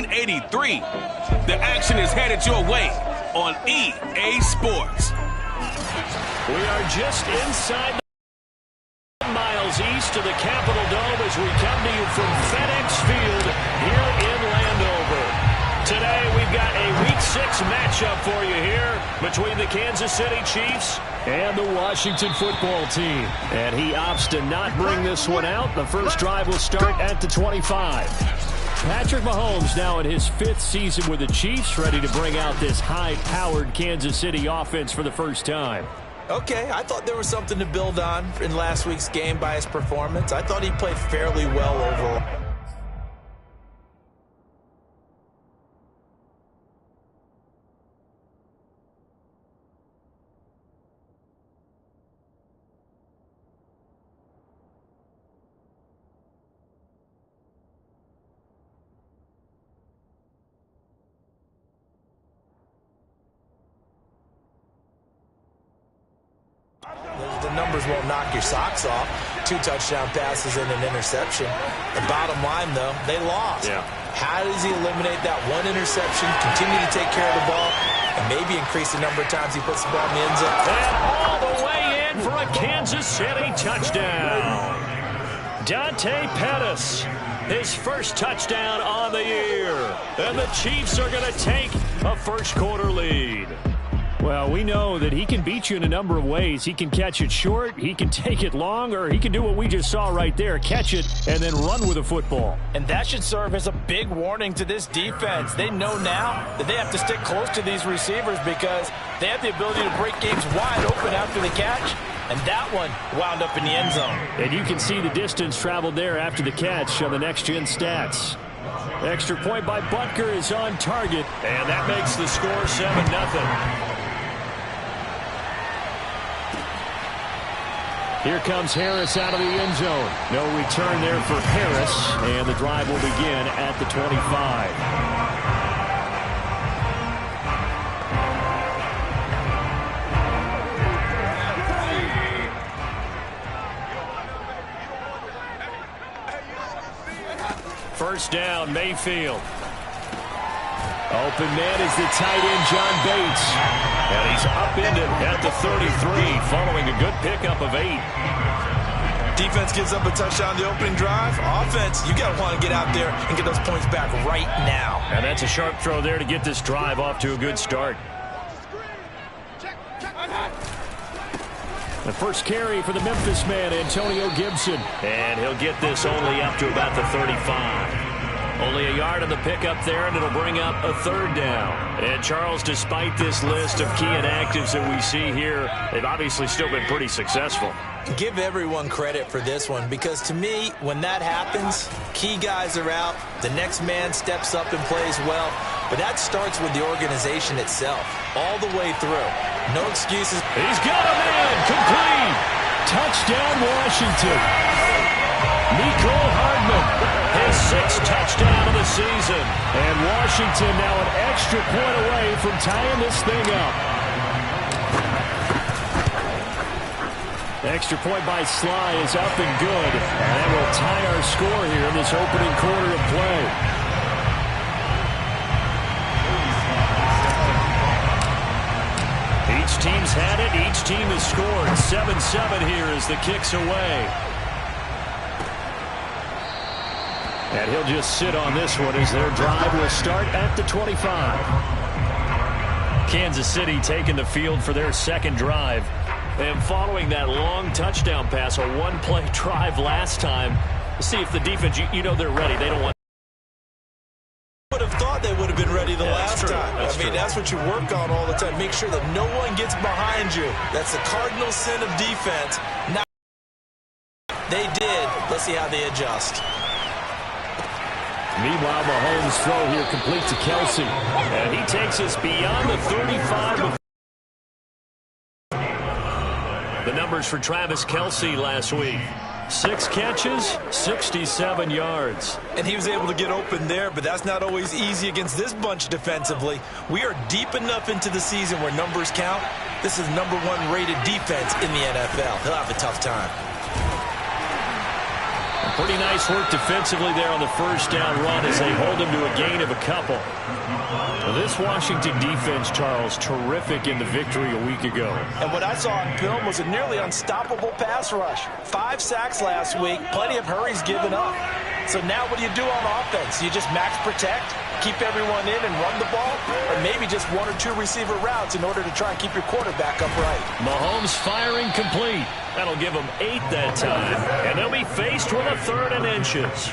1983. The action is headed your way on EA Sports. We are just inside miles east of the Capitol Dome as we come to you from FedEx Field here in Landover. Today we've got a Week 6 matchup for you here between the Kansas City Chiefs and the Washington football team. And he opts to not bring this one out. The first drive will start at the 25. Patrick Mahomes now in his 5th season with the Chiefs, ready to bring out this high-powered Kansas City offense for the first time. Okay, I thought there was something to build on in last week's game by his performance. I thought he played fairly well overall. The numbers won't knock your socks off. 2 touchdown passes and an interception. The bottom line, though, they lost. Yeah. How does he eliminate that one interception, continue to take care of the ball, and maybe increase the number of times he puts the ball in the end zone? And all the way in for a Kansas City touchdown. Dante Pettis, his first touchdown on the year. And the Chiefs are going to take a first-quarter lead. Well, we know that he can beat you in a number of ways. He can catch it short, he can take it long, or he can do what we just saw right there, catch it and then run with the football. And that should serve as a big warning to this defense. They know now that they have to stick close to these receivers because they have the ability to break games wide open after the catch. And that one wound up in the end zone. And you can see the distance traveled there after the catch on the next-gen stats. Extra point by Butker is on target, and that makes the score 7-0. Here comes Harris out of the end zone. No return there for Harris, and the drive will begin at the 25. First down, Mayfield. Open man is the tight end, John Bates. And he's upended at the 33 following a good pickup of 8. Defense gives up a touchdown the opening drive. Offense, you got to want to get out there and get those points back right now. And that's a sharp throw there to get this drive off to a good start. The first carry for the Memphis man, Antonio Gibson. And he'll get this only up to about the 35. Only a yard on the pickup there, and it'll bring up a 3rd down. And, Charles, despite this list of key inactives that we see here, they've obviously still been pretty successful. Give everyone credit for this one because, to me, when that happens, key guys are out, the next man steps up and plays well, but that starts with the organization itself, all the way through. No excuses. He's got a man, complete. Touchdown, Washington. Mecole Hardman, his 6th touchdown of the season. And Washington now an extra point away from tying this thing up. Extra point by Sly is up and good. And that will tie our score here in this opening quarter of play. Each team's had it. Each team has scored. 7-7 here as the kick's away. And he'll just sit on this one as their drive will start at the 25. Kansas City taking the field for their 2nd drive. And following that long touchdown pass, a 1-play drive last time, see if the defense, you know they're ready. They don't want. Would have thought they would have been ready the last time. That's what you work on all the time. Make sure that no one gets behind you. That's the cardinal sin of defense. Now they did. Let's see how they adjust. Meanwhile, Mahomes' throw here complete to Kelce. And he takes us beyond the 35. The numbers for Travis Kelce last week. 6 catches, 67 yards. And he was able to get open there, but that's not always easy against this bunch defensively. We are deep enough into the season where numbers count. This is #1 rated defense in the NFL. He'll have a tough time. Pretty nice work defensively there on the first down run as they hold him to a gain of a couple. Well, this Washington defense, Charles, terrific in the victory a week ago. And what I saw on film was a nearly unstoppable pass rush. 5 sacks last week, plenty of hurries given up. So now what do you do on offense? You just max protect, keep everyone in and run the ball, or maybe just 1 or 2 receiver routes in order to try and keep your quarterback upright. Mahomes firing complete. That'll give them 8 that time, and they'll be faced with a 3rd and inches.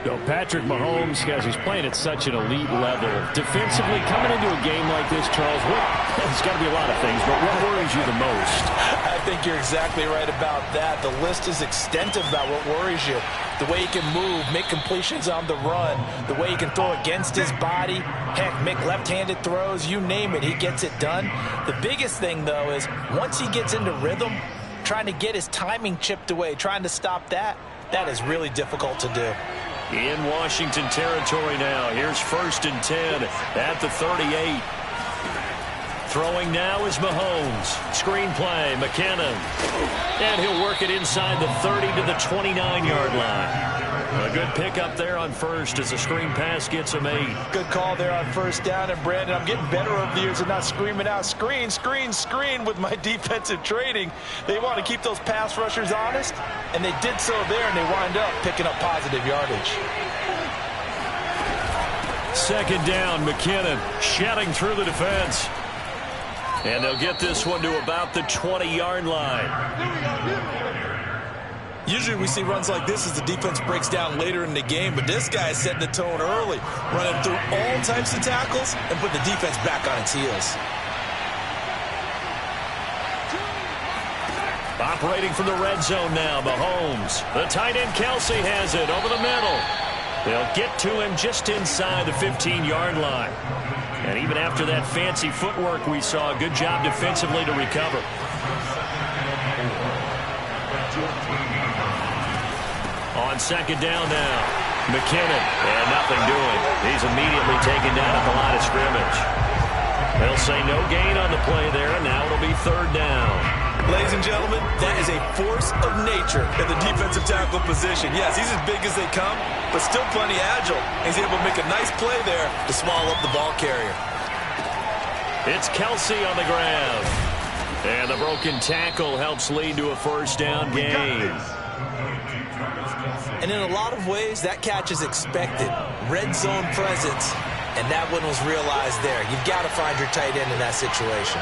So Patrick Mahomes, guys, he's playing at such an elite level. Defensively, coming into a game like this, Charles, it's got to be a lot of things, but what worries you the most? I think you're exactly right about that. The list is extensive about what worries you. The way he can move, make completions on the run, the way he can throw against his body, heck, make left-handed throws, you name it, he gets it done. The biggest thing, though, is once he gets into rhythm, trying to get his timing chipped away, trying to stop that, that is really difficult to do. In Washington territory now. Here's 1st and 10 at the 38. Throwing now is Mahomes. Screen play, McKinnon. And he'll work it inside the 30 to the 29-yard line. A good pickup there on first as the screen pass gets him 8. Good call there on first down. And, Brandon, I'm getting better over the years of not screaming out, screen, screen, screen with my defensive training. They want to keep those pass rushers honest, and they did so there, and they wind up picking up positive yardage. 2nd down, McKinnon shedding through the defense. And they'll get this one to about the 20-yard line. Usually we see runs like this as the defense breaks down later in the game, but this guy is setting the tone early, running through all types of tackles and putting the defense back on its heels. Operating from the red zone now, Mahomes. The tight end Kelsey has it over the middle. They'll get to him just inside the 15-yard line. And even after that fancy footwork we saw, a good job defensively to recover. On 2nd down now, McKinnon, and nothing doing. He's immediately taken down at the line of scrimmage. They'll say no gain on the play there, and now it'll be 3rd down. Ladies and gentlemen, that is a force of nature in the defensive tackle position. Yes, he's as big as they come, but still plenty agile. He's able to make a nice play there to swallow up the ball carrier. It's Kelsey on the grab. And the broken tackle helps lead to a 1st down gain. And in a lot of ways, that catch is expected. Red zone presence, and that one was realized there. You've got to find your tight end in that situation.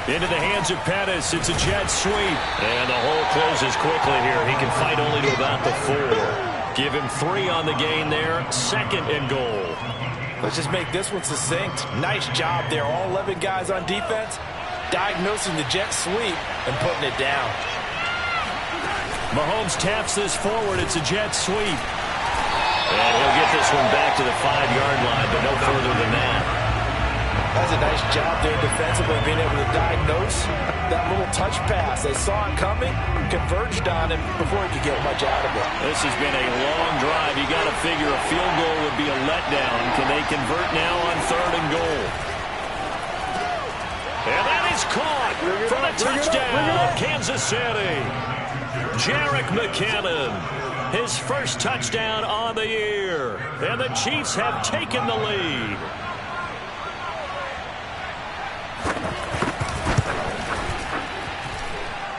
Into the hands of Pettis. It's a jet sweep. And the hole closes quickly here. He can fight only to about the 4. Give him 3 on the gain there. 2nd and goal. Let's just make this one succinct. Nice job there. All 11 guys on defense diagnosing the jet sweep and putting it down. Mahomes taps this forward. It's a jet sweep. And he'll get this one back to the 5-yard line, but no further than that. That's a nice job there defensively, being able to diagnose that little touch pass. They saw it coming, converged on him before he could get much out of it. This has been a long drive. You got to figure a field goal would be a letdown. Can they convert now on 3rd and goal? And that is caught for the touchdown, Kansas City. Jerick McKinnon, his first touchdown on the year. And the Chiefs have taken the lead.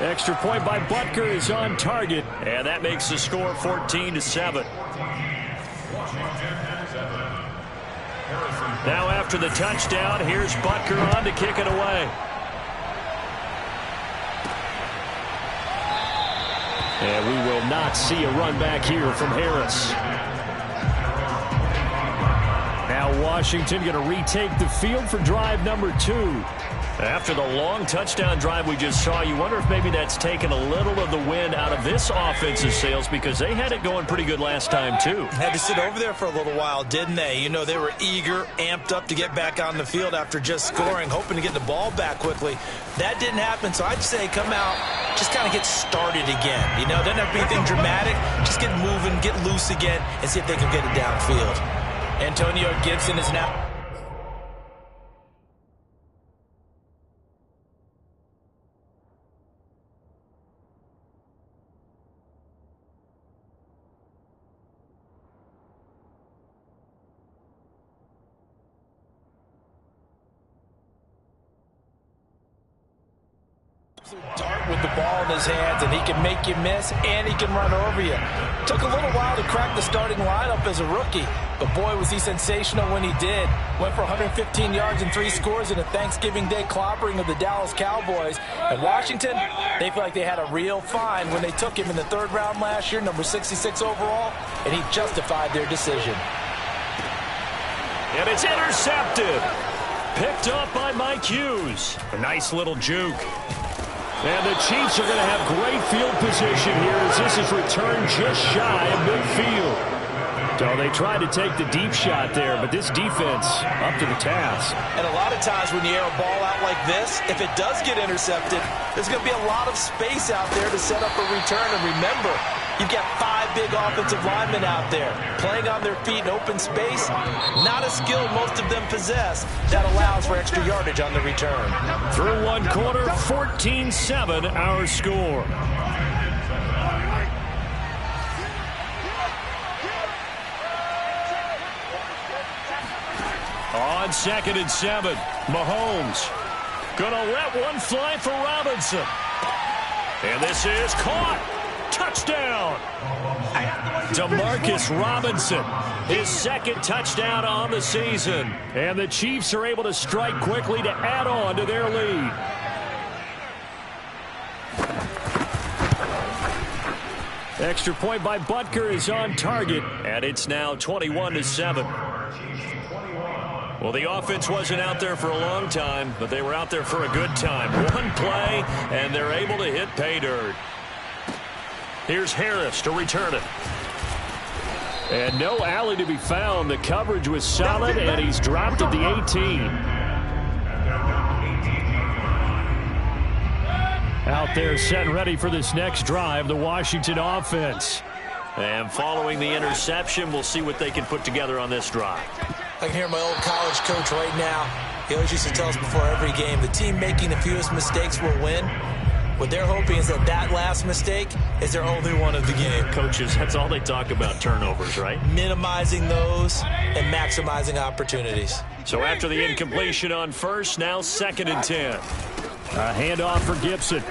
Extra point by Butker is on target, and that makes the score 14-7. Now after the touchdown, here's Butker on to kick it away. And we will not see a run back here from Harris. Now Washington going to retake the field for drive number 2. After the long touchdown drive we just saw, you wonder if maybe that's taken a little of the wind out of this offensive sails, because they had it going pretty good last time too. Had to sit over there for a little while, didn't they? You know, they were eager, amped up to get back on the field after just scoring, hoping to get the ball back quickly. That didn't happen, so I'd say come out, just kind of get started again. You know, doesn't have to be anything dramatic. Just get moving, get loose again, and see if they can get it downfield. Antonio Gibson is now... Dart with the ball in his hands, and he can make you miss, and he can run over you. Took a little while to crack the starting lineup as a rookie, but boy, was he sensational when he did. Went for 115 yards and 3 scores in a Thanksgiving Day clobbering of the Dallas Cowboys. And Washington, they feel like they had a real find when they took him in the 3rd round last year, number 66 overall, and he justified their decision. And it's intercepted. Picked up by Mike Hughes. A nice little juke. And the Chiefs are going to have great field position here as this is returned just shy of midfield. So they tried to take the deep shot there, but this defense up to the task. And a lot of times when you air a ball out like this, if it does get intercepted, there's going to be a lot of space out there to set up a return. And remember, you've got 5 big offensive linemen out there playing on their feet in open space. Not a skill most of them possess that allows for extra yardage on the return. Through 1 quarter, 14-7 our score. On 2nd and 7, Mahomes gonna let one fly for Robinson. And this is caught. Touchdown. Demarcus Robinson, his 2nd touchdown on the season. And the Chiefs are able to strike quickly to add on to their lead. Extra point by Butker is on target, and it's now 21-7. Well, the offense wasn't out there for a long time, but they were out there for a good time. One play, and they're able to hit pay dirt. Here's Harris to return it. And no alley to be found. The coverage was solid, and he's dropped at the 18. Out there set and ready for this next drive, the Washington offense. And following the interception, we'll see what they can put together on this drive. I can hear my old college coach right now. He always used to tell us before every game, the team making the fewest mistakes will win. What they're hoping is that last mistake is their only one of the game. Coaches, that's all they talk about, turnovers, right? Minimizing those and maximizing opportunities. So after the incompletion on first, now 2nd and 10. A handoff for Gibson.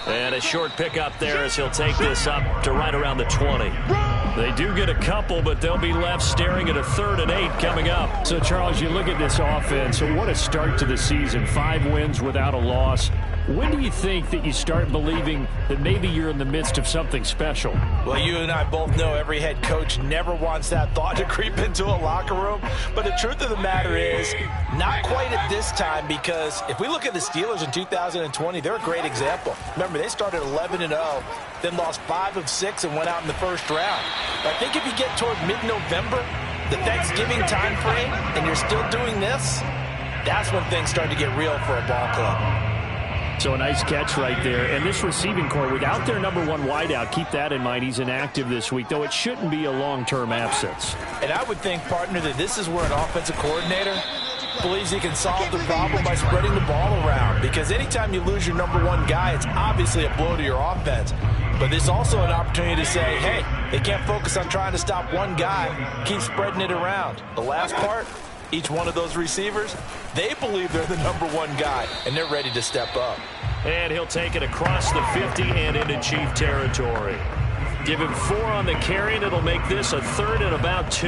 And a short pickup there as he'll take this up to right around the 20. They do get a couple, but they'll be left staring at a 3rd and 8 coming up. So, Charles, you look at this offense, so what a start to the season. 5 wins without a loss. When do you think that you start believing that maybe you're in the midst of something special? Well, you and I both know every head coach never wants that thought to creep into a locker room. But the truth of the matter is, not quite at this time, because if we look at the Steelers in 2020, they're a great example. Remember, they started 11-0, then lost 5 of 6 and went out in the 1st round. But I think if you get toward mid-November, the Thanksgiving time frame, and you're still doing this, that's when things start to get real for a ball club. So a nice catch right there. And this receiving core, without their number 1 wideout, keep that in mind. He's inactive this week, though it shouldn't be a long-term absence. And I would think, partner, that this is where an offensive coordinator believes he can solve the problem by spreading the ball around. Because anytime you lose your number 1 guy, it's obviously a blow to your offense. But there's also an opportunity to say, hey, they can't focus on trying to stop one guy. Keep spreading it around. The last part, each one of those receivers, they believe they're the number 1 guy, and they're ready to step up. And he'll take it across the 50 and into Chief territory. Give him 4 on the carry, and it'll make this a 3rd and about 2.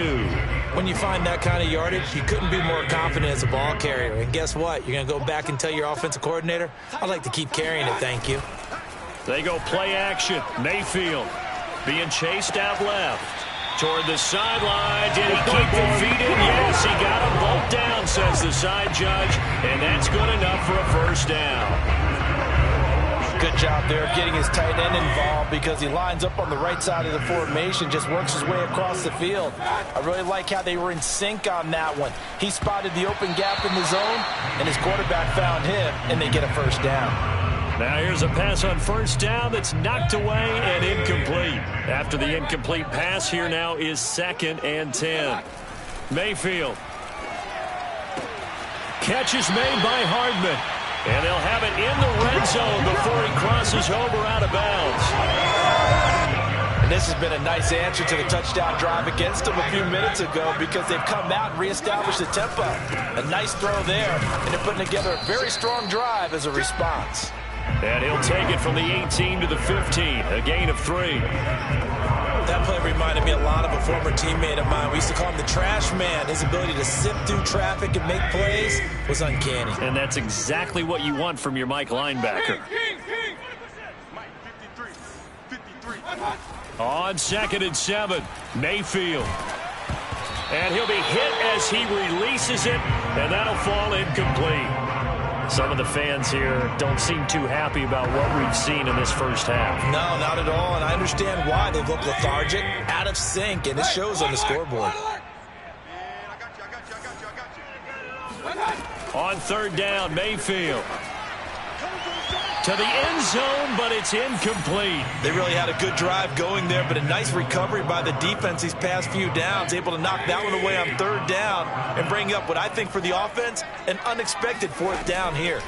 When you find that kind of yardage, you couldn't be more confident as a ball carrier. And guess what? You're going to go back and tell your offensive coordinator, I'd like to keep carrying it, thank you. They go play action. Mayfield being chased out left. Toward the sideline. Did he keep the feet in? Yes, he got them both down, says the side judge. And that's good enough for a 1st down. Good job there getting his tight end involved because he lines up on the right side of the formation, just works his way across the field. I really like how they were in sync on that one. He spotted the open gap in the zone, and his quarterback found him, and they get a 1st down. Now here's a pass on 1st down that's knocked away and incomplete. After the incomplete pass, here now is 2nd and 10. Mayfield. Catch is made by Hardman. And they'll have it in the red zone before he crosses over out of bounds. And this has been a nice answer to the touchdown drive against them a few minutes ago because they've come out and reestablished the tempo. A nice throw there, and they're putting together a very strong drive as a response. And he'll take it from the 18 to the 15, a gain of 3. That play reminded me a lot of a former teammate of mine. We used to call him the trash man. His ability to sift through traffic and make plays was uncanny. And that's exactly what you want from your Mike linebacker. On 2nd and 7, Mayfield. And he'll be hit as he releases it, and that'll fall incomplete. Some of the fans here don't seem too happy about what we've seen in this first half. No, not at all, and I understand why. They've looked lethargic, out of sync, and it shows on the scoreboard. On 3rd down, Mayfield. To the end zone, but it's incomplete. They really had a good drive going there, but a nice recovery by the defense these past few downs, able to knock that one away on 3rd down and bring up what I think for the offense, an unexpected 4th down here.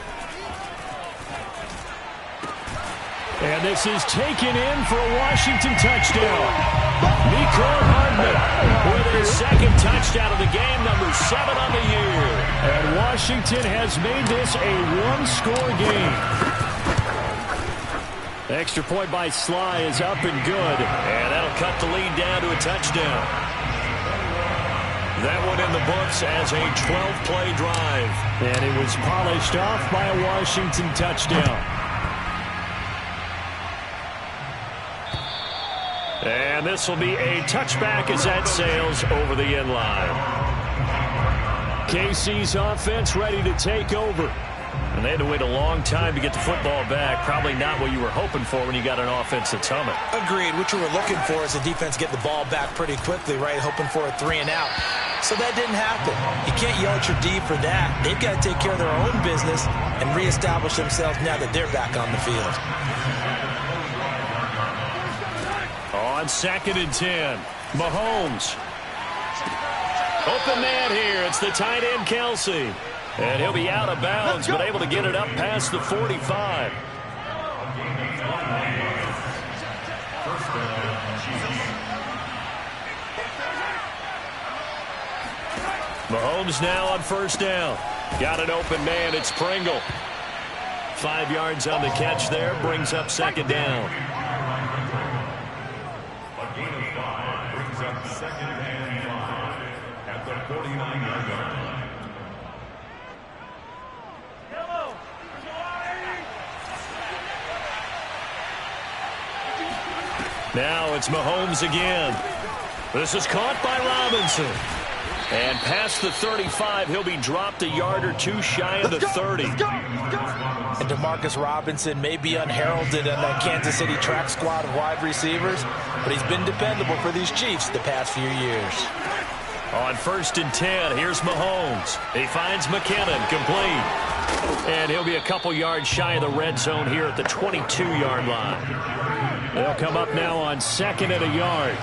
And this is taken in for a Washington touchdown. Mecole Hardman with his 2nd touchdown of the game, number 7 on the year. And Washington has made this a one-score game. Extra point by Sly is up and good. And that'll cut the lead down to a touchdown. That one in the books as a 12-play drive. And it was polished off by a Washington touchdown. And this will be a touchback as that sails over the end line. KC's offense ready to take over. And they had to wait a long time to get the football back. Probably not what you were hoping for when you got an offense that's humming. Agreed. What you were looking for is the defense get the ball back pretty quickly, right? Hoping for a 3 and out. So that didn't happen. You can't yell at your D for that. They've got to take care of their own business and reestablish themselves now that they're back on the field. On 2nd and 10, Mahomes. Open man here. It's the tight end, Kelsey. And he'll be out of bounds, but able to get it up past the 45. Mahomes now on 1st down. Got an open man. It's Pringle. 5 yards on the catch there. Brings up 2nd down. A gain of 5 brings up 2nd and 5 at the 49-yard line. Now it's Mahomes again. This is caught by Robinson. And past the 35, he'll be dropped a yard or 2 shy of the 30. And Demarcus Robinson may be unheralded in that Kansas City track squad of wide receivers, but he's been dependable for these Chiefs the past few years. On 1st and 10, here's Mahomes. He finds McKinnon, complete. And he'll be a couple yards shy of the red zone here at the 22-yard line. They'll come up now on 2nd and a yard.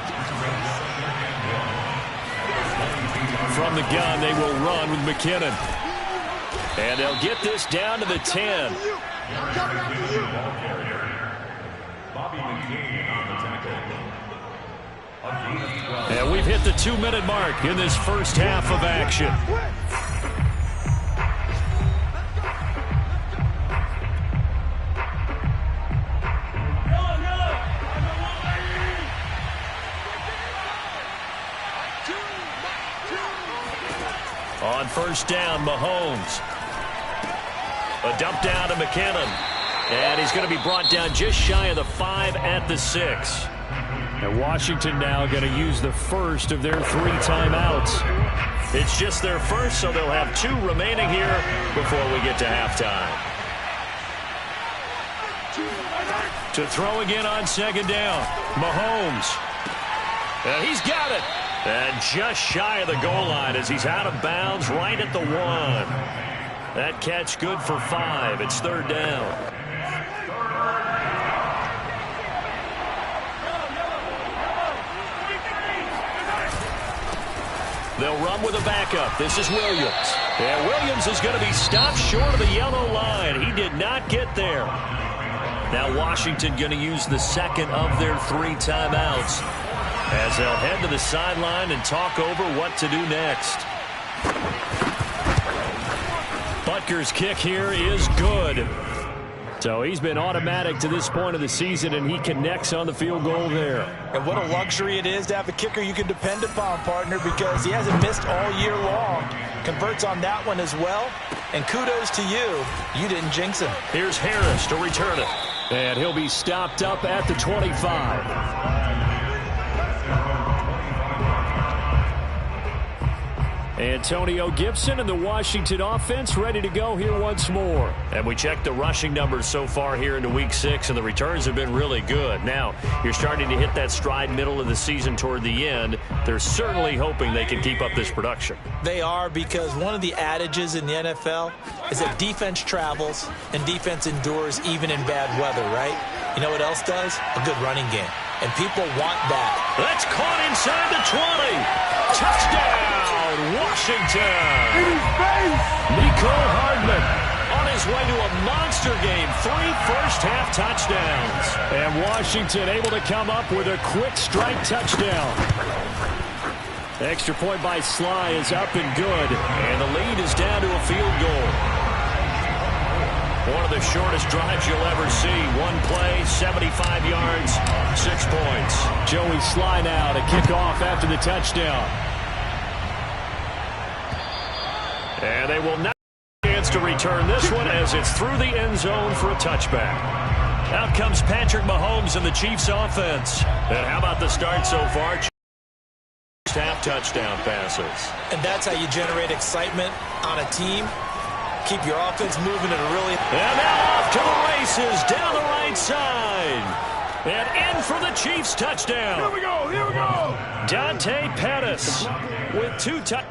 From the gun, they will run with McKinnon. And they'll get this down to the 10. And we've hit the 2-minute mark in this first half of action. On 1st down, Mahomes. A dump down to McKinnon. And he's going to be brought down just shy of the 5 at the 6. And Washington now going to use the first of their 3 timeouts. It's just their first, so they'll have 2 remaining here before we get to halftime. To throw again on 2nd down, Mahomes. And he's got it. And just shy of the goal line as he's out of bounds right at the 1. That catch good for 5. It's 3rd down. They'll run with a backup. This is Williams. And Williams is going to be stopped short of the yellow line. He did not get there. Now Washington going to use the 2nd of their 3 timeouts as they'll head to the sideline and talk over what to do next. Butker's kick here is good. So he's been automatic to this point of the season, and he connects on the field goal there. And what a luxury it is to have a kicker you can depend upon, partner, because he hasn't missed all year long. Converts on that one as well. And kudos to you. You didn't jinx him. Here's Harris to return it. And he'll be stopped up at the 25. Antonio Gibson and the Washington offense ready to go here once more. And we checked the rushing numbers so far here into Week 6, and the returns have been really good. Now, you're starting to hit that stride middle of the season toward the end. They're certainly hoping they can keep up this production. They are, because one of the adages in the NFL is that defense travels and defense endures even in bad weather, right? You know what else does? A good running game. And people want that. That's caught inside the 20. Touchdown, Washington. Mecole Hardman on his way to a monster game. 3 first-half touchdowns. And Washington able to come up with a quick strike touchdown. Extra point by Sly is up and good. And the lead is down to a field goal. One of the shortest drives you'll ever see. One play, 75 yards, 6 points. Joey Sly now to kick off after the touchdown. And they will not have a chance to return this one as it's through the end zone for a touchback. Out comes Patrick Mahomes and the Chiefs offense. And how about the start so far? First half touchdown passes. And that's how you generate excitement on a team. Keep your offense moving at a really... And now off to the races down the right side. And in for the Chiefs touchdown. Here we go, here we go. Dante Pettis with 2 touchdowns.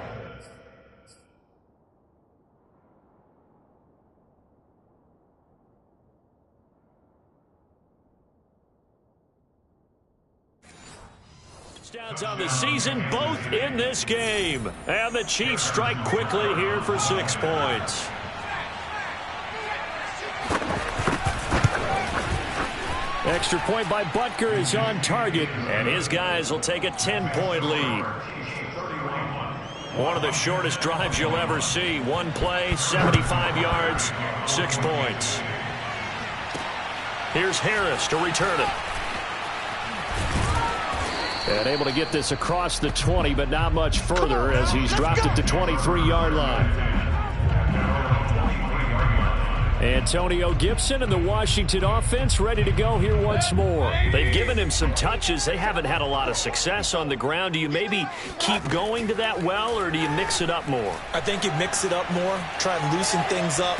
Touchdowns on the season, both in this game. And the Chiefs strike quickly here for 6 points. Extra point by Butker is on target, and his guys will take a 10-point lead. One of the shortest drives you'll ever see. One play, 75 yards, 6 points. Here's Harris to return it. And able to get this across the 20, but not much further as he's dropped it to 23-yard line. Antonio Gibson and the Washington offense ready to go here once more. They've given him some touches. They haven't had a lot of success on the ground. Do you maybe keep going to that well, or do you mix it up more? I think you mix it up more, try and loosen things up.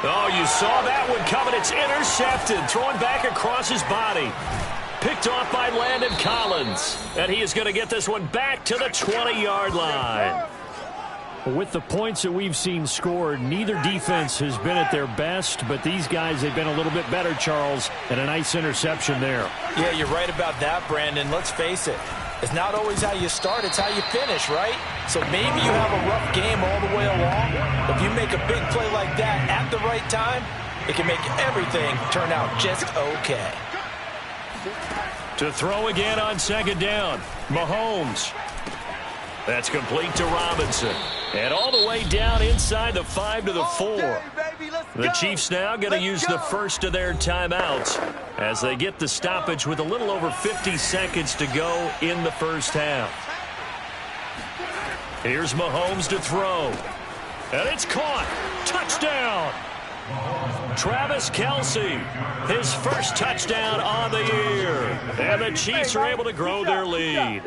Oh, you saw that one coming. It's intercepted, throwing back across his body. Picked off by Landon Collins. And he is going to get this one back to the 20-yard line. With the points that we've seen scored, neither defense has been at their best, but these guys have been a little bit better, Charles, and a nice interception there. Yeah, you're right about that, Brandon. Let's face it. It's not always how you start, it's how you finish, right? So maybe you have a rough game all the way along. If you make a big play like that at the right time, it can make everything turn out just okay. To throw again on second down, Mahomes. That's complete to Robinson. And all the way down inside the 5 to the 4. The Chiefs now going to use the first of their timeouts as they get the stoppage with a little over 50 seconds to go in the first half. Here's Mahomes to throw. And it's caught. Touchdown. Travis Kelce, his first touchdown on the year. And the Chiefs are able to grow their lead.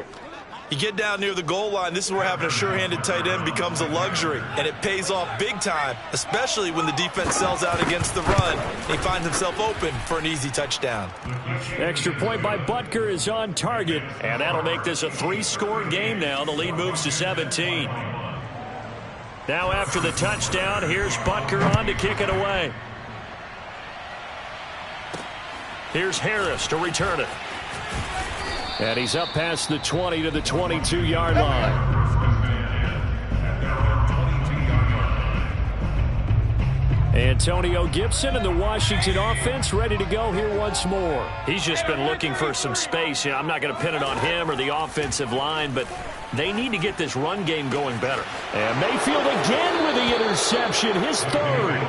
You get down near the goal line, this is where having a sure-handed tight end becomes a luxury, and it pays off big time, especially when the defense sells out against the run. He finds himself open for an easy touchdown. Extra point by Butker is on target, and that'll make this a 3-score game now. The lead moves to 17. Now after the touchdown, here's Butker on to kick it away. Here's Harris to return it. And he's up past the 20 to the 22-yard line. Antonio Gibson and the Washington offense ready to go here once more. He's just been looking for some space. You know, I'm not going to pin it on him or the offensive line, but they need to get this run game going better. And Mayfield again with the interception, his third.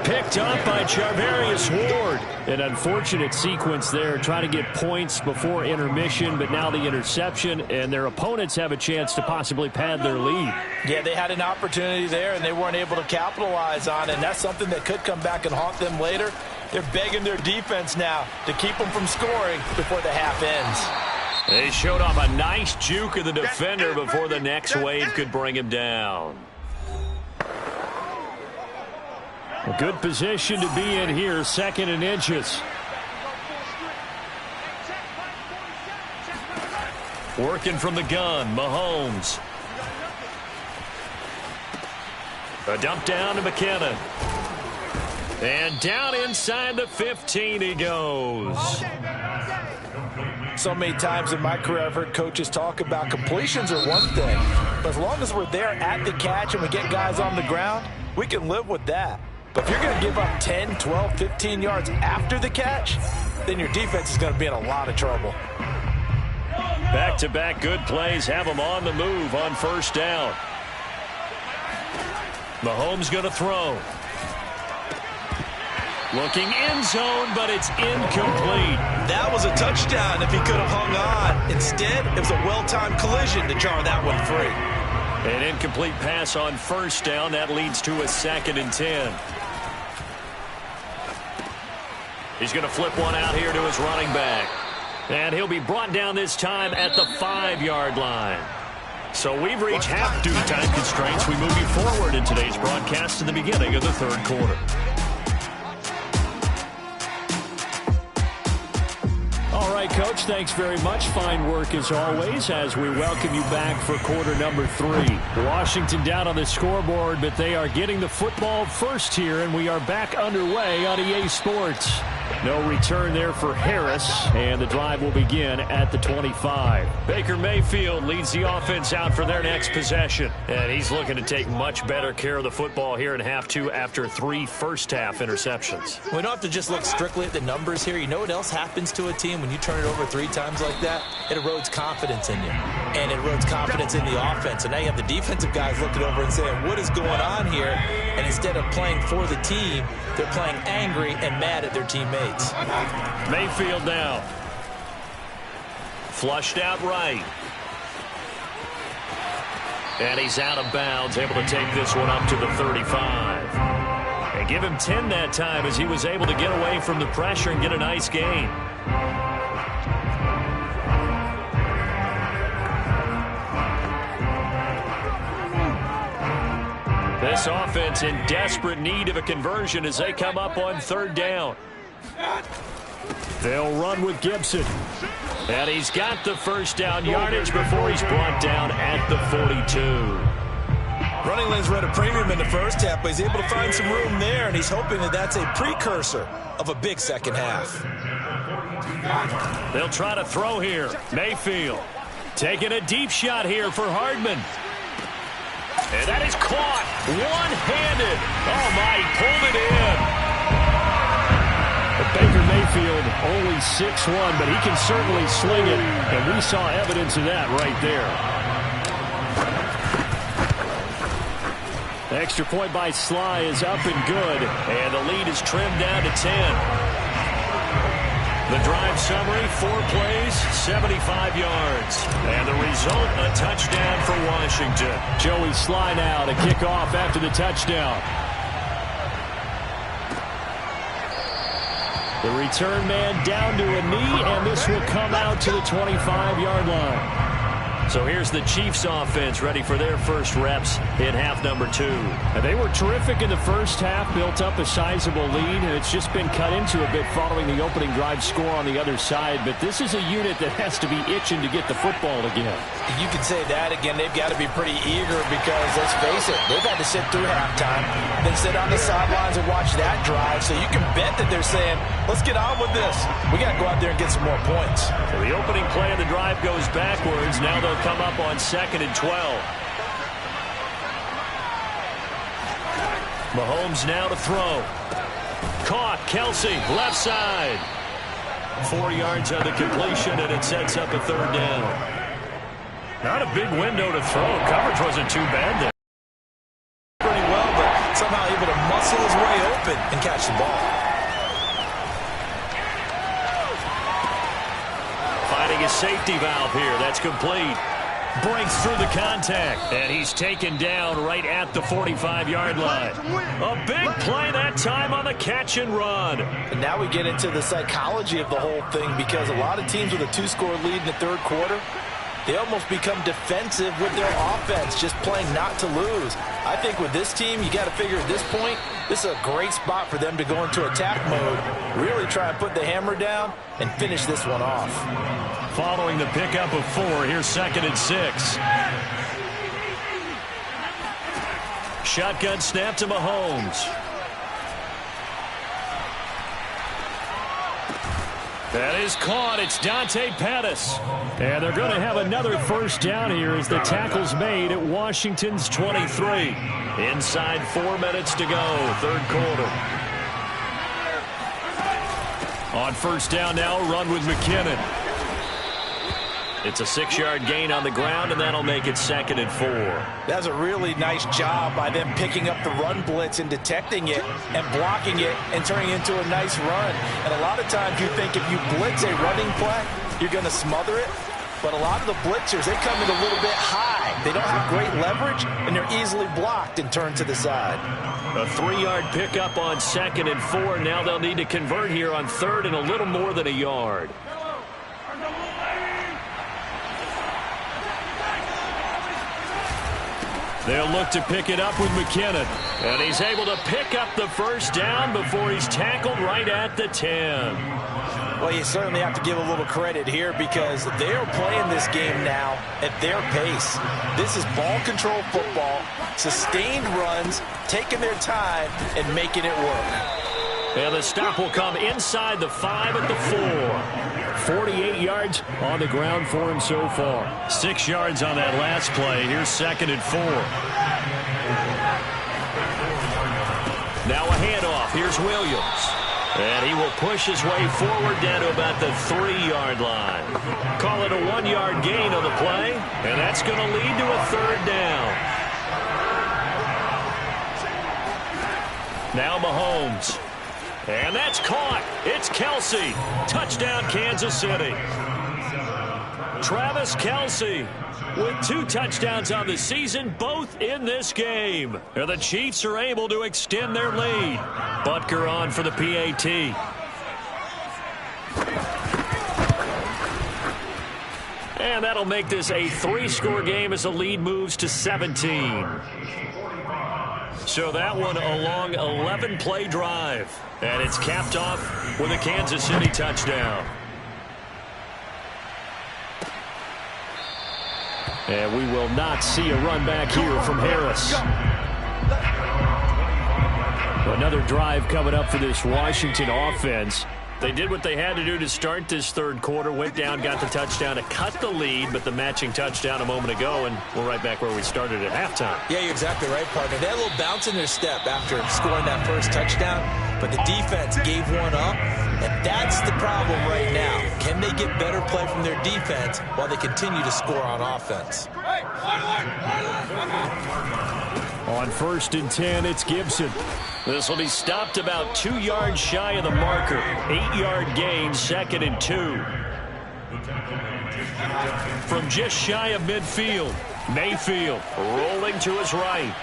picked up by Charvarius Ward. An unfortunate sequence there, trying to get points before intermission, but now the interception, and their opponents have a chance to possibly pad their lead. Yeah, they had an opportunity there, and they weren't able to capitalize on it, and that's something that could come back and haunt them later. They're begging their defense now to keep them from scoring before the half ends. They showed off a nice juke of the defender before the next wave could bring him down. A good position to be in here, 2nd and inches. Working from the gun, Mahomes. A dump down to McKinnon. And down inside the 15 he goes. So many times in my career I've heard coaches talk about completions are one thing, but as long as we're there at the catch and we get guys on the ground, we can live with that. But if you're going to give up 10, 12, 15 yards after the catch, then your defense is going to be in a lot of trouble. Back-to-back good plays have them on the move on 1st down. Mahomes going to throw. Looking end zone, but it's incomplete. That was a touchdown if he could have hung on. Instead, it was a well-timed collision to jar that one free. An incomplete pass on 1st down. That leads to a 2nd and 10. He's going to flip one out here to his running back. And he'll be brought down this time at the 5-yard line. So we've reached half-due time constraints. We move you forward in today's broadcast to the beginning of the 3rd quarter. All right, Coach, thanks very much. Fine work as always as we welcome you back for quarter number 3. Washington down on the scoreboard, but they are getting the football first here, and we are back underway on EA Sports. No return there for Harris, and the drive will begin at the 25. Baker Mayfield leads the offense out for their next possession, and he's looking to take much better care of the football here in half 2 after 3 first-half interceptions. We don't have to just look strictly at the numbers here. You know what else happens to a team when you turn it over 3 times like that? It erodes confidence in you, and it erodes confidence in the offense. And now you have the defensive guys looking over and saying, what is going on here? And instead of playing for the team, they're playing angry and mad at their teammates. Mayfield now. Flushed out right. And he's out of bounds, able to take this one up to the 35. And give him 10 that time as he was able to get away from the pressure and get a nice gain. This offense in desperate need of a conversion as they come up on 3rd down. They'll run with Gibson. And he's got the 1st down yardage before he's brought down at the 42. Running lanes were at a premium in the first half, but he's able to find some room there, and he's hoping that that's a precursor of a big second half. They'll try to throw here. Mayfield taking a deep shot here for Hardman. And that is caught one-handed. Oh, my, he pulled it in. Baker Mayfield only 6'1", but he can certainly sling it, and we saw evidence of that right there. Extra point by Sly is up and good, and the lead is trimmed down to 10. The drive summary, 4 plays, 75 yards. And the result, a touchdown for Washington. Joey Sly now to kick off after the touchdown. The return man down to a knee, and this will come out to the 25-yard line. So here's the Chiefs offense ready for their first reps in half number 2. And they were terrific in the first half, built up a sizable lead, and it's just been cut into a bit following the opening drive score on the other side. But this is a unit that has to be itching to get the football again. You can say that again. They've got to be pretty eager because, let's face it, they've had to sit through halftime, then sit on the sidelines and watch that drive. So you can bet that they're saying, let's get on with this. We got to go out there and get some more points. So the opening play of the drive goes backwards. Now they'll come up on 2nd and 12. Mahomes now to throw. Caught. Kelsey, left side. 4 yards on the completion, and it sets up a 3rd down. Not a big window to throw. Coverage wasn't too bad there. Pretty well, but somehow able to muscle his way open and catch the ball. Finding a safety valve here. That's complete. Breaks through the contact, and he's taken down right at the 45-yard line. A big play that time on the catch and run. And now we get into the psychology of the whole thing, because a lot of teams with a 2-score lead in the third quarter, they almost become defensive with their offense, just playing not to lose. I think with this team, you got to figure at this point, this is a great spot for them to go into attack mode, really try and put the hammer down and finish this one off. Following the pickup of 4, here's 2nd and 6. Shotgun snap to Mahomes. That is caught. It's Dante Pettis. And they're going to have another first down here as the tackle's made at Washington's 23. Inside 4 minutes to go, third quarter. On first down now, run with McKinnon. It's a 6-yard gain on the ground, and that'll make it 2nd and 4. That's a really nice job by them picking up the run blitz and detecting it and blocking it and turning it into a nice run. And a lot of times you think if you blitz a running play, you're going to smother it. But a lot of the blitzers, they come in a little bit high. They don't have great leverage, and they're easily blocked and turned to the side. A 3-yard pickup on 2nd and 4. Now they'll need to convert here on 3rd and a little more than a yard. They'll look to pick it up with McKinnon. And he's able to pick up the first down before he's tackled right at the 10. Well, you certainly have to give a little credit here, because they're playing this game now at their pace. This is ball control football, sustained runs, taking their time, and making it work. And the stop will come inside the 5 at the 4. 48 yards on the ground for him so far. 6 yards on that last play. Here's 2nd and 4. Now a handoff. Here's Williams. And he will push his way forward down to about the 3-yard line. Call it a 1-yard gain on the play. And that's going to lead to a 3rd down. Now Mahomes. And that's caught. It's Kelce. Touchdown, Kansas City. Travis Kelce with 2 touchdowns on the season, both in this game. And the Chiefs are able to extend their lead. Butker on for the PAT. And that'll make this a 3-score game as the lead moves to 17. So that one a long 11-play drive. And it's capped off with a Kansas City touchdown. And we will not see a run back here from Harris. Another drive coming up for this Washington offense. They did what they had to do to start this third quarter. Went down, got the touchdown to cut the lead, but the matching touchdown a moment ago, and we're right back where we started at halftime. Yeah, you're exactly right, partner. They had a little bounce in their step after scoring that first touchdown, but the defense gave one up, and that's the problem right now. Can they get better play from their defense while they continue to score on offense? On 1st and 10, it's Gibson. This will be stopped about 2 yards shy of the marker. 8-yard gain, 2nd and 2. From just shy of midfield, Mayfield rolling to his right.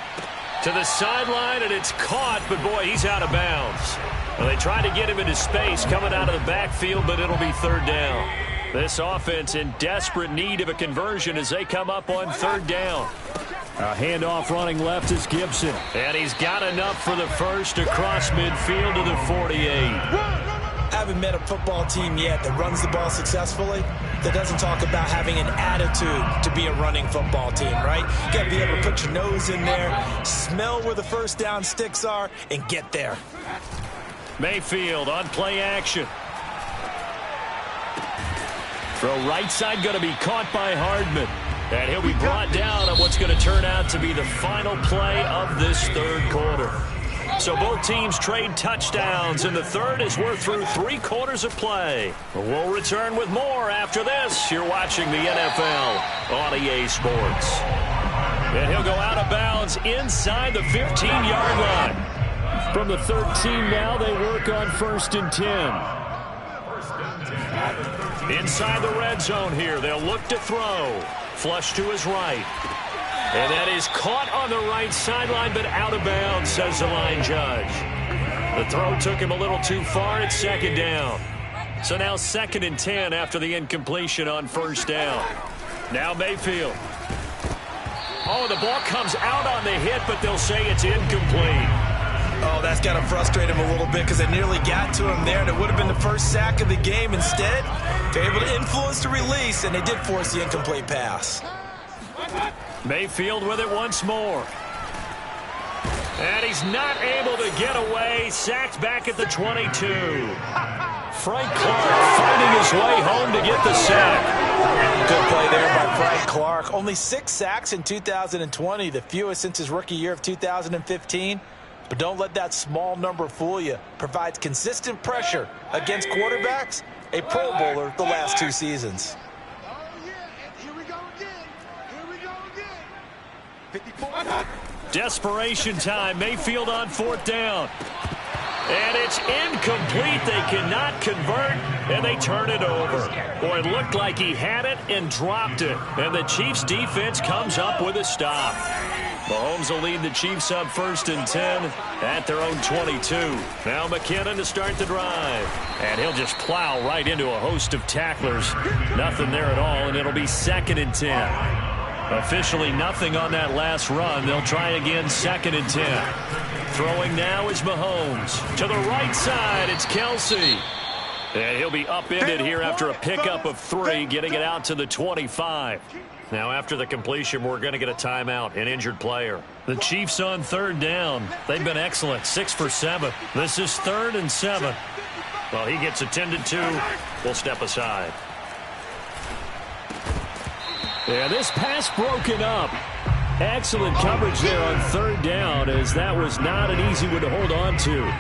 To the sideline, and it's caught, but boy, he's out of bounds. Well, they tried to get him into space coming out of the backfield, but it'll be 3rd down. This offense in desperate need of a conversion as they come up on 3rd down. A handoff running left is Gibson. And he's got enough for the first across midfield to the 48. I haven't met a football team yet that runs the ball successfully that doesn't talk about having an attitude to be a running football team, right? You got to be able to put your nose in there, smell where the first down sticks are, and get there. Mayfield on play action. Throw right side going to be caught by Hardman. And he'll be brought down on what's going to turn out to be the final play of this third quarter. So both teams trade touchdowns in the third as we're through 3 quarters of play. We'll return with more after this. You're watching the NFL on EA Sports. And he'll go out of bounds. bounds inside the 15-yard line. From the 13 now, they work on 1st and 10. Inside the red zone here, they'll look to throw. Flush to his right. And that is caught on the right sideline, but out of bounds, says the line judge. The throw took him a little too far. It's 2nd down. So now 2nd and 10 after the incompletion on 1st down. Now Mayfield. Oh, the ball comes out on the hit, but they'll say it's incomplete. Oh, that's got to frustrate him a little bit because they nearly got to him there, and it would have been the first sack of the game. Instead, they're able to influence the release, and they did force the incomplete pass. Mayfield with it once more. And he's not able to get away. Sacked back at the 22. Frank Clark fighting his way home to get the sack. Good play there by Frank Clark. Only 6 sacks in 2020, the fewest since his rookie year of 2015. But don't let that small number fool you. Provides consistent pressure against quarterbacks, a Pro Bowler the last 2 seasons. Desperation time. Mayfield on 4th down. And it's incomplete. They cannot convert, and they turn it over. Boy, it looked like he had it and dropped it. And the Chiefs' defense comes up with a stop. Mahomes will lead the Chiefs up 1st and 10 at their own 22. Now McKinnon to start the drive. And he'll just plow right into a host of tacklers. Nothing there at all, and it'll be 2nd and 10. Officially nothing on that last run. They'll try again 2nd and 10. Throwing now is Mahomes. To the right side, it's Kelsey. And he'll be upended here after a pickup of 3, getting it out to the 25. Now after the completion, we're going to get a timeout, an injured player. The Chiefs on 3rd down. They've been excellent, 6 for 7. This is 3rd and 7. Well, he gets attended to. We'll step aside. Yeah, this pass broken up. Excellent coverage there on 3rd down, as that was not an easy one to hold on to.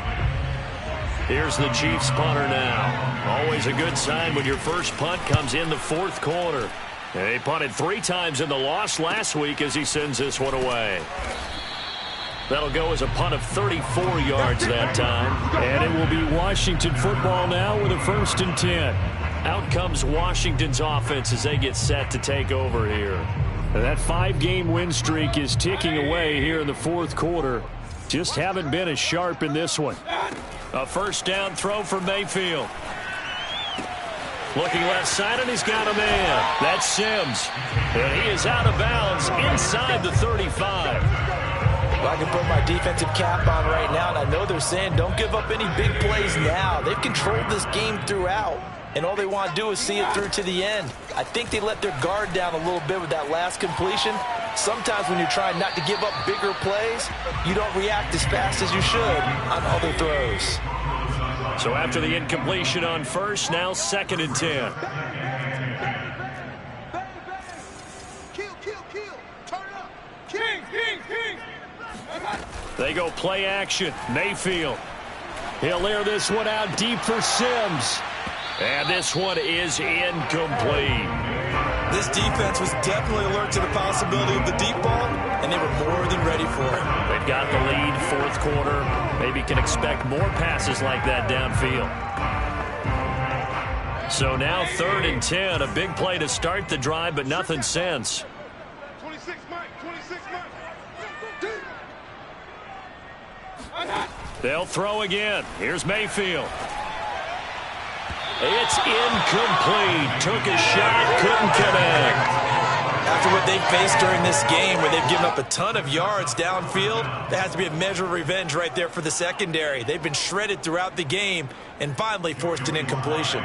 Here's the Chiefs punter now. Always a good sign when your first punt comes in the 4th quarter. And he punted 3 times in the loss last week as he sends this one away. That'll go as a punt of 34 yards that time. And it will be Washington football now with a 1st and 10. Out comes Washington's offense as they get set to take over here. That 5-game win streak is ticking away here in the 4th quarter. Just haven't been as sharp in this one. A 1st down throw for Mayfield. Looking left side, and he's got a man. That's Sims. And he is out of bounds inside the 35. Well, I can put my defensive cap on right now, and I know they're saying don't give up any big plays now. They've controlled this game throughout, and all they want to do is see it through to the end. I think they let their guard down a little bit with that last completion. Sometimes when you're trying not to give up bigger plays, you don't react as fast as you should on other throws. So after the incompletion on 1st, now 2nd and 10. They go play action. Mayfield. He'll air this one out deep for Sims. And this one is incomplete. This defense was definitely alert to the possibility of the deep ball, and they were more than ready for it. They've got the lead, 4th quarter. Maybe can expect more passes like that downfield. So now 3rd and 10. A big play to start the drive, but nothing since. 26 Mike. They'll throw again. Here's Mayfield. It's incomplete. Took a shot, couldn't connect. After what they faced during this game, where they've given up a ton of yards downfield, there has to be a measure of revenge right there for the secondary. They've been shredded throughout the game and finally forced an incompletion.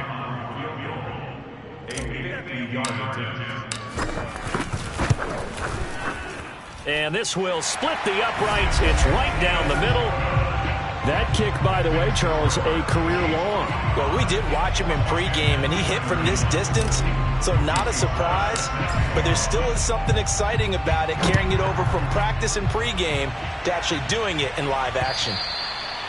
And this will split the uprights. It's right down the middle. That kick, by the way, Charles, a career long. Well, we did watch him in pregame, and he hit from this distance, so not a surprise. But there still is something exciting about it, carrying it over from practice and pregame to actually doing it in live action.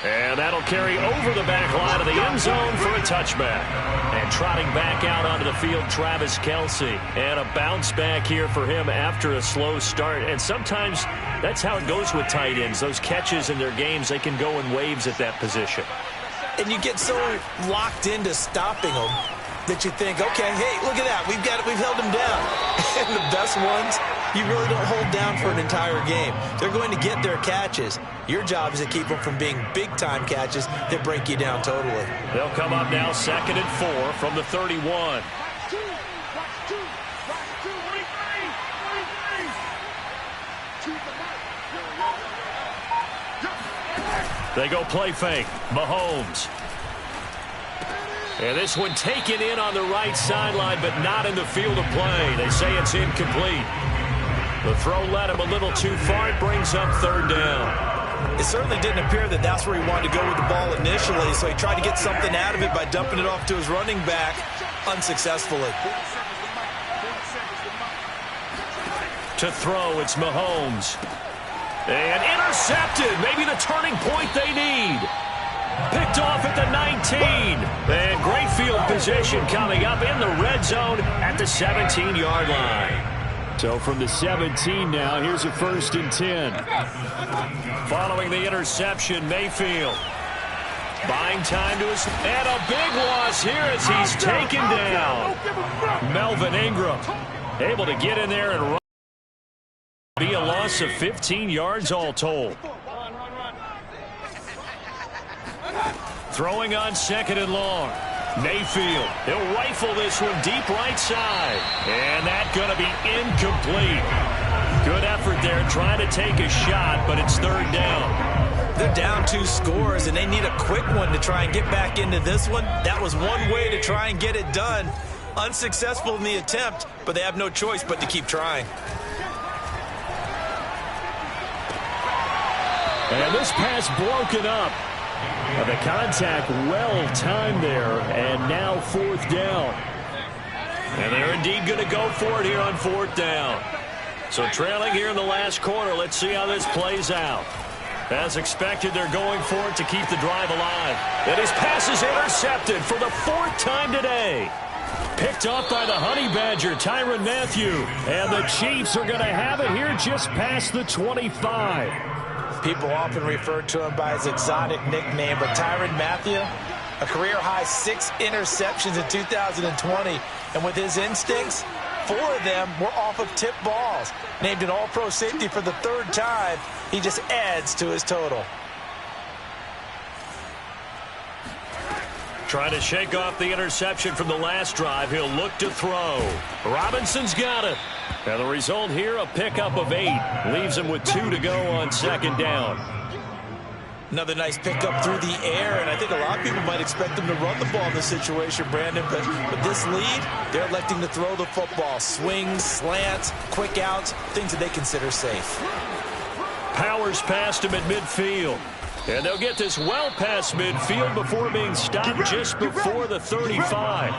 And that'll carry over the back line of the end zone for a touchback. And trotting back out onto the field, Travis Kelce. And a bounce back here for him after a slow start. And sometimes that's how it goes with tight ends. Those catches in their games, they can go in waves at that position. And you get so locked into stopping them that you think, okay, hey, look at that. We've held them down. And the best ones, you really don't hold down for an entire game. They're going to get their catches. Your job is to keep them from being big-time catches that break you down totally. They'll come up now 2nd and 4 from the 31. They go play fake. Mahomes. And this one taken in on the right sideline, but not in the field of play. They say it's incomplete. The throw led him a little too far. It brings up 3rd down. It certainly didn't appear that that's where he wanted to go with the ball initially, so he tried to get something out of it by dumping it off to his running back unsuccessfully. To throw, it's Mahomes. And intercepted. Maybe the turning point they need. Picked off at the 19. And great field position coming up in the red zone at the 17-yard line. So from the 17 now, here's a 1st and 10. Following the interception, Mayfield. Buying time to his... And a big loss here as he's taken down. Melvin Ingram able to get in there and run. Be a loss of 15 yards all told. Throwing on 2nd and long. Mayfield. He'll rifle this one deep right side. And that's going to be incomplete. Good effort there trying to take a shot, but it's 3rd down. They're down 2 scores, and they need a quick one to try and get back into this one. That was one way to try and get it done. Unsuccessful in the attempt, but they have no choice but to keep trying. And this pass broken up. The contact well timed there, and now 4th down. And they're indeed going to go for it here on 4th down. So trailing here in the last quarter, let's see how this plays out. As expected, they're going for it to keep the drive alive. And his pass is intercepted for the 4th time today. Picked off by the Honey Badger, Tyrann Mathieu. And the Chiefs are going to have it here just past the 25. People often refer to him by his exotic nickname, but Tyrann Mathieu, a career-high 6 interceptions in 2020. And with his instincts, 4 of them were off of tip balls. Named an all-pro safety for the 3rd time, he just adds to his total. Trying to shake off the interception from the last drive. He'll look to throw. Robinson's got it. And the result here, a pickup of 8. Leaves him with 2 to go on 2nd down. Another nice pickup through the air, and I think a lot of people might expect them to run the ball in this situation, Brandon. But with this lead, they're electing to throw the football. Swings, slants, quick outs, things that they consider safe. Powers past him at midfield. And they'll get this well past midfield before being stopped just before the 35.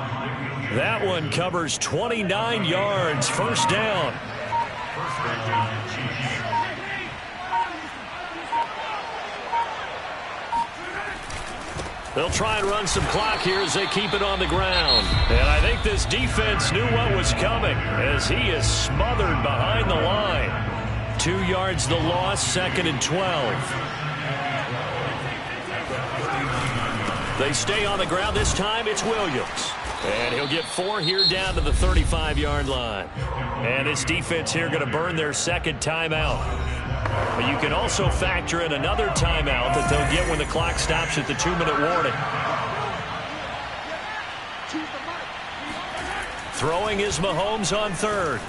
That one covers 29 yards. 1st down. They'll try and run some clock here as they keep it on the ground. And I think this defense knew what was coming as he is smothered behind the line. 2 yards the loss, 2nd and 12. They stay on the ground. This time it's Williams. And he'll get 4 here down to the 35-yard line. And this defense here going to burn their 2nd timeout. But you can also factor in another timeout that they'll get when the clock stops at the 2-minute warning. Throwing is Mahomes on 3rd.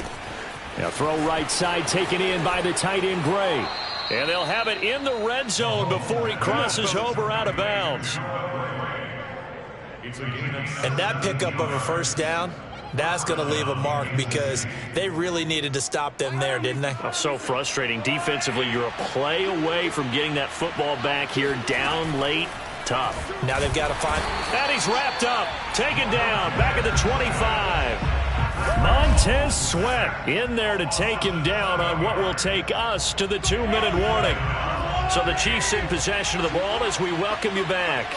Now throw right side taken in by the tight end Gray. And they'll have it in the red zone before he crosses over out of bounds. And that pickup of a 1st down, that's going to leave a mark because they really needed to stop them there, didn't they? Oh, so frustrating. Defensively, you're a play away from getting that football back here down late. Tough. Now they've got to find... And he's wrapped up. Taken down. Back at the 25. Montez Sweat in there to take him down on what will take us to the 2-minute warning. So the Chiefs in possession of the ball as we welcome you back.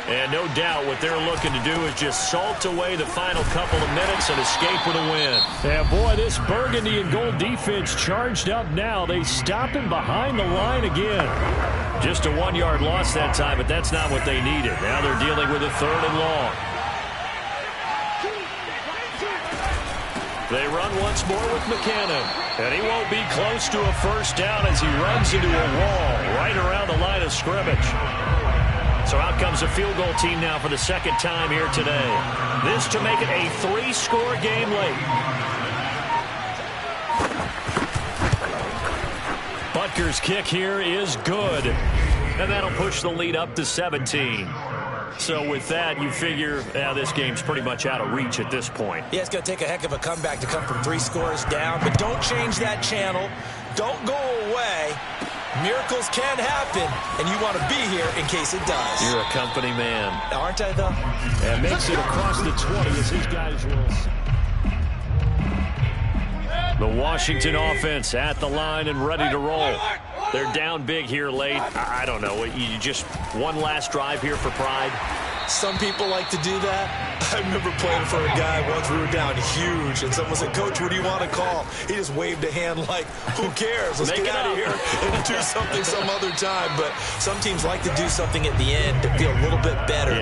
And no doubt what they're looking to do is just salt away the final couple of minutes and escape with a win. Yeah, boy, this burgundy and gold defense charged up now. They stop him behind the line again. Just a 1-yard loss that time, but that's not what they needed. Now they're dealing with a 3rd and long. They run once more with McKinnon. And he won't be close to a first down as he runs into a wall right around the line of scrimmage. So out comes a field goal team now for the 2nd time here today. This to make it a 3-score game late. Butker's kick here is good. And that'll push the lead up to 17. So with that, you figure this game's pretty much out of reach at this point. Yeah, it's going to take a heck of a comeback to come from 3 scores down. But don't change that channel. Don't go away. Miracles can happen, and you want to be here in case it does. You're a company man. Aren't I, though? And makes it across the 20 as his guys will. The Washington offense at the line and ready to roll. They're down big here late. I don't know. You just one last drive here for pride. Some people like to do that. I remember playing for a guy once. We were down huge, and someone said, "Coach, what do you want to call?" He just waved a hand like, "Who cares? Let's get out of here and do something some other time." But some teams like to do something at the end to feel a little bit better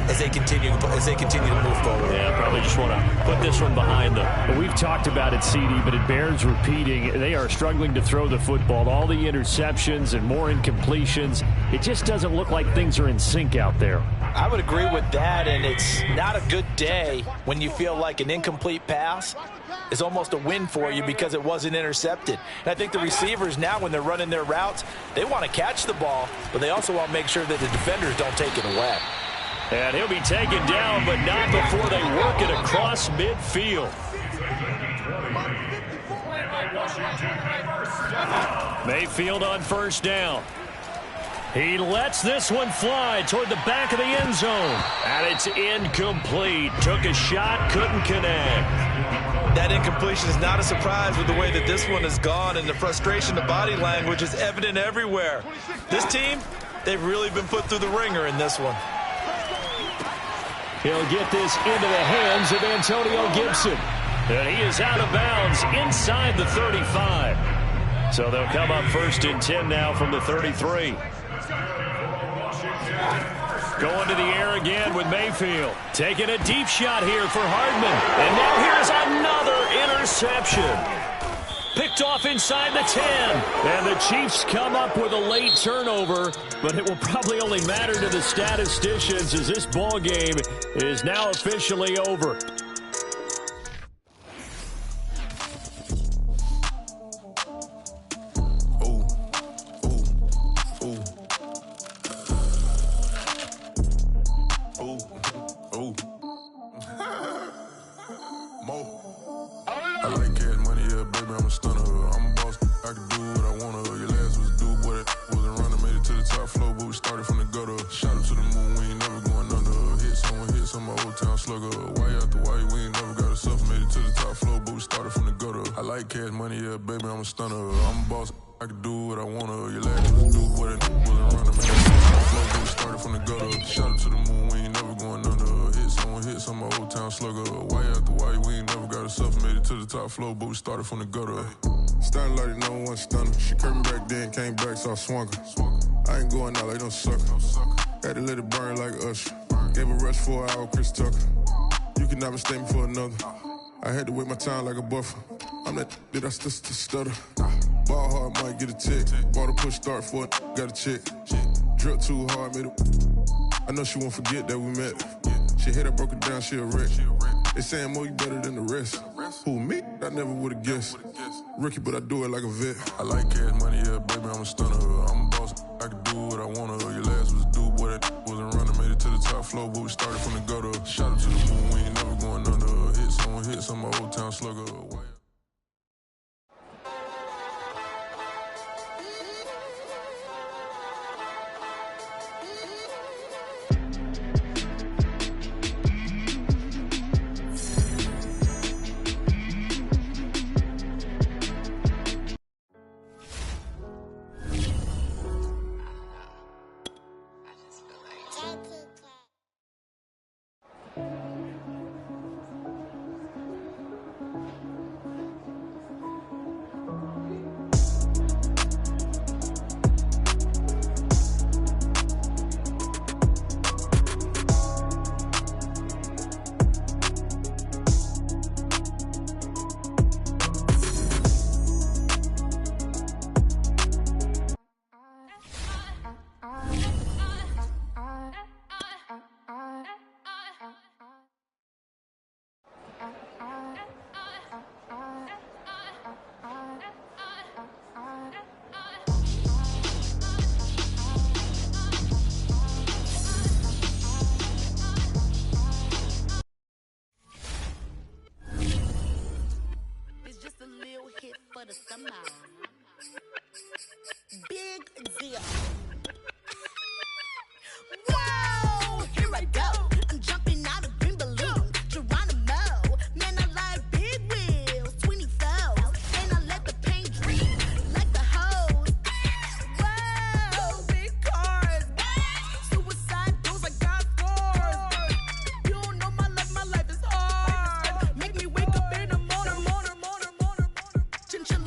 as they continue to move forward. Yeah, probably just want to put this one behind them. Well, we've talked about it, CD, but it bears repeating. They are struggling to throw the football. All the interceptions and more incompletions. It just doesn't look like things are in sync out there. I would agree with that, and it's not a good day when you feel like an incomplete pass is almost a win for you because it wasn't intercepted. And I think the receivers now, when they're running their routes, they want to catch the ball, but they also want to make sure that the defenders don't take it away. And he'll be taken down, but not before they work it across midfield. Mayfield on first down. He lets this one fly toward the back of the end zone. And it's incomplete. Took a shot, couldn't connect. That incompletion is not a surprise with the way that this one has gone, and the frustration, the body language is evident everywhere. This team, they've really been put through the ringer in this one. He'll get this into the hands of Antonio Gibson. And he is out of bounds inside the 35. So they'll come up 1st and 10 now from the 33. Going to the air again with Mayfield. Taking a deep shot here for Hardman. And now here's another interception. Picked off inside the 10. And the Chiefs come up with a late turnover, but it will probably only matter to the statisticians as this ball game is now officially over. Flow, but we started from the gutter. Starting like no one stunner. She curved me back then, came back, so I swung her. I ain't going out like no sucker. Had to let it burn like Usher. Gave a rush for an hour, Chris Tucker. You can never mistake me for another. I had to wait my time like a buffer. I'm that I still stutter. Ball hard, might get a tick. Bought a push start for it, got a chick. Drip too hard, made it. I know she won't forget that we met. She hit, I broke it down, she a wreck. They saying, Mo, you better than the rest. Who, me? I never would've guessed. Rookie, but I do it like a vet. I like cash money, yeah, baby, I'm a stunner. I'm a boss, I can do what I wanna. Your last was dude, boy, that wasn't running. Made it to the top floor, but we started from the gutter. Shot up to the moon, we ain't never going under. Hit some of my old town slugger.